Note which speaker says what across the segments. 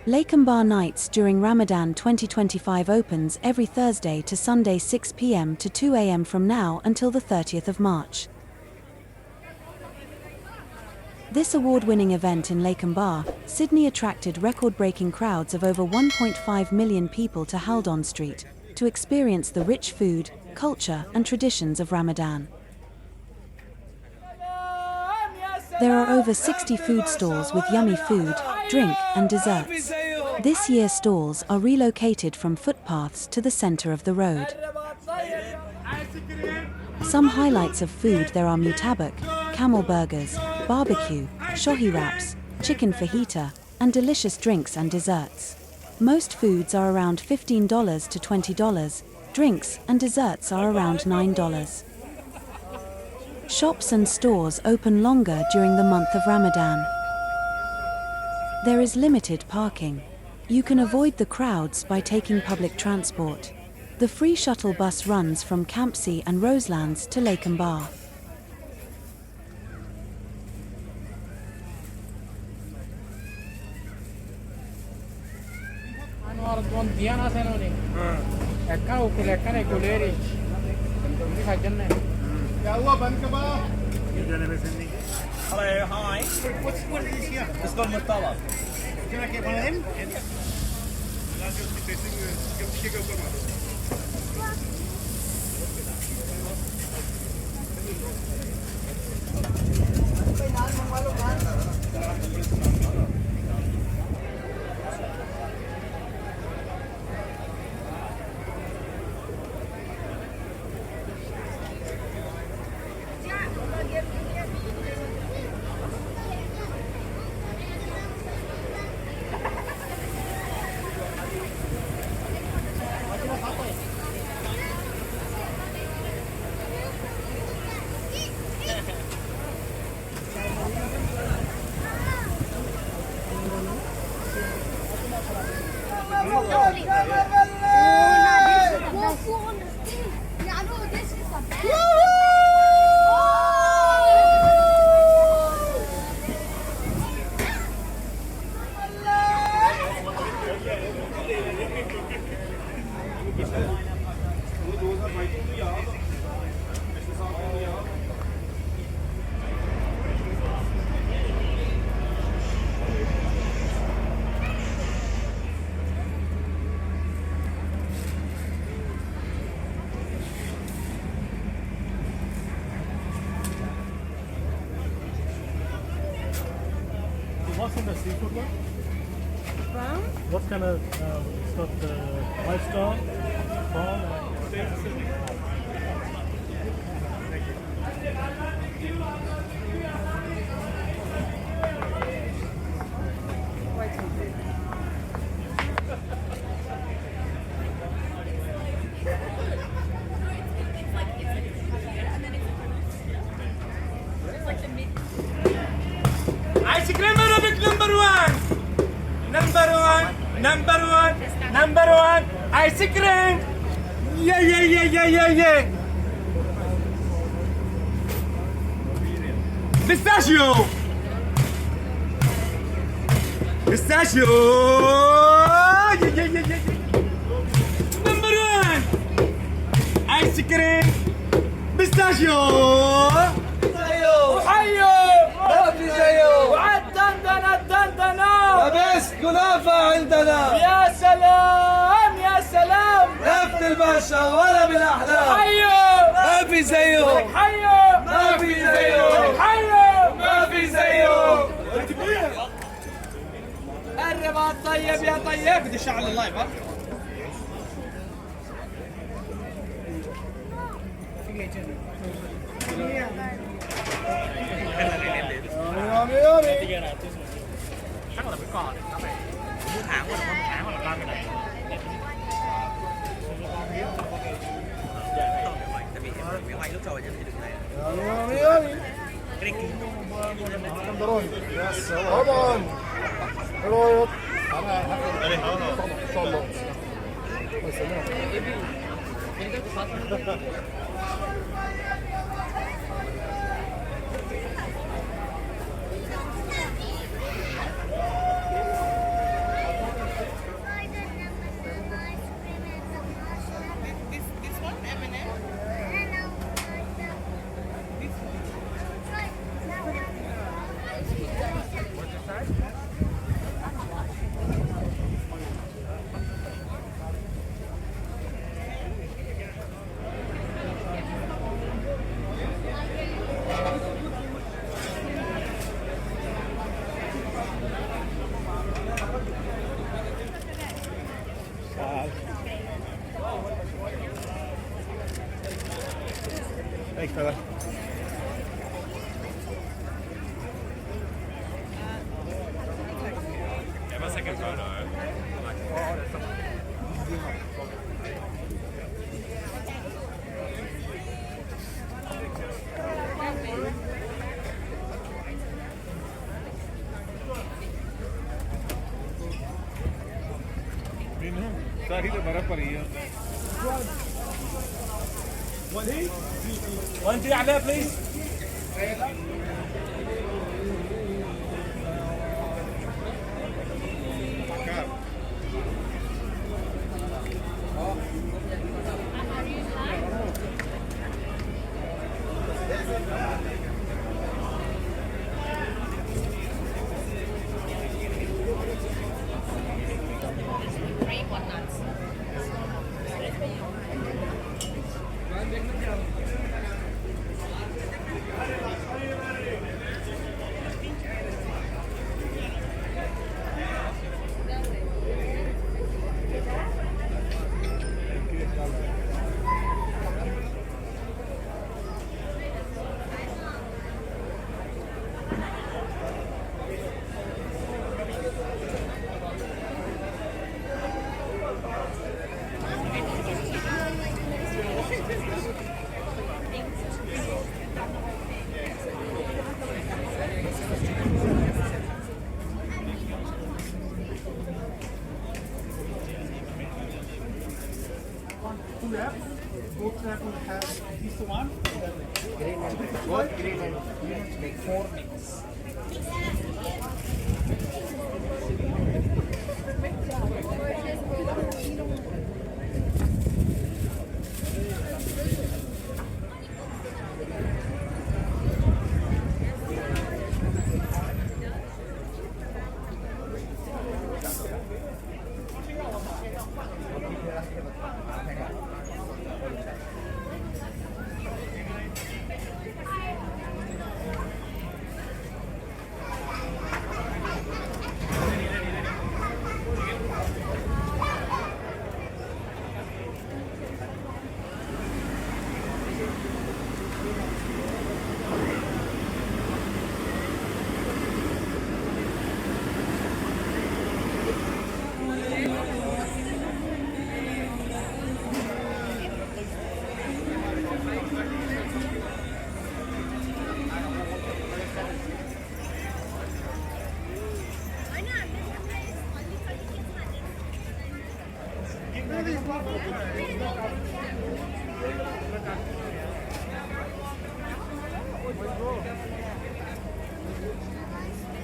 Speaker 1: Lakemba Nights during Ramadan 2025 opens every Thursday to Sunday 6 p.m. to 2 a.m. from now until the 30th of March. This award-winning event in Lakemba, Sydney attracted record-breaking crowds of over 1.5 million people to Haldon Street to experience the rich food, culture and traditions of Ramadan. There are over 60 food stalls with yummy food, drink and desserts. This year's stalls are relocated from footpaths to the center of the road. Some highlights of food there are Mutabbaq, camel burgers, barbecue, shahi wraps, chicken fajita, and delicious drinks and desserts. Most foods are around $15 to $20, drinks and desserts are around $9. Shops and stores open longer during the month of Ramadan. There is limited parking. You can avoid the crowds by taking public transport. The free shuttle bus runs from Campsie and Roselands to Lakemba.
Speaker 2: Hello, hi. What is this here? It's called Mutabbaq. Can I get one of them?
Speaker 3: What's in the seafood one?
Speaker 4: Prawn?
Speaker 3: What kind of stuff? Livestock? Prawn?
Speaker 2: Ice cream Arabic number one. Number one. Ice cream. Yeah. Pistachio. Yeah. Number one. Ice cream. Pistachio.
Speaker 5: بس كنافة عندنا
Speaker 2: يا سلام
Speaker 5: نفت الباشا ولا بالأحلام
Speaker 2: حيو
Speaker 5: ما في زيه ما في زيه
Speaker 2: الرباط طيب يا طيب بدي اشعل اللايف ها chắc là phải còn nó phải một tháng hoặc là 30 ngày tại vì em quay lúc rồi cho nên được này cái này
Speaker 5: اسكندراني طبعا ايه رايك؟ ان شاء الله هلا.
Speaker 2: Have a second photo.
Speaker 3: सारी तो बर्फ पर ही है.
Speaker 2: One tea عليها please.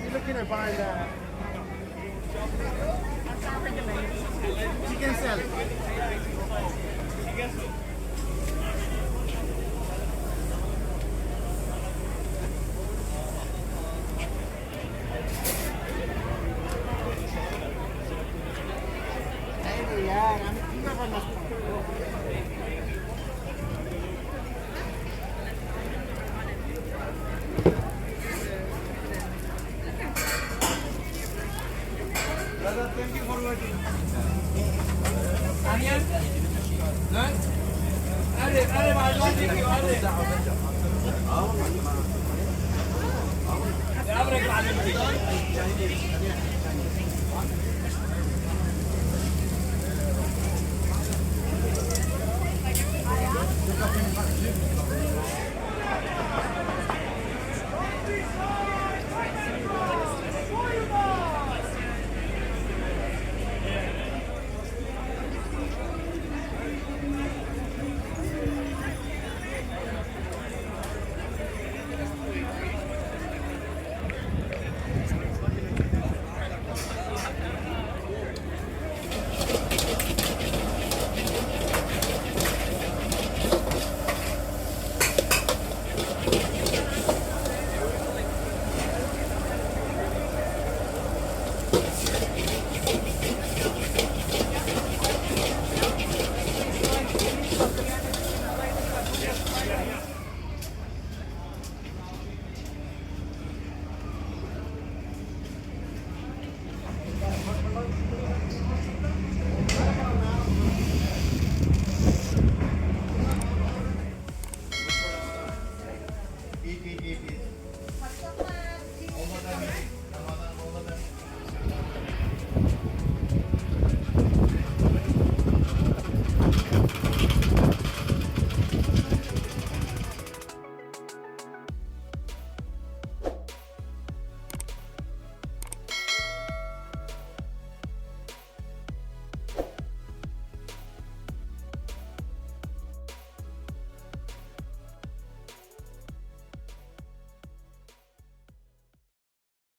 Speaker 5: You're looking to find chicken salad. Thank you for watching. Onion? None? Arif, I want you. Arif.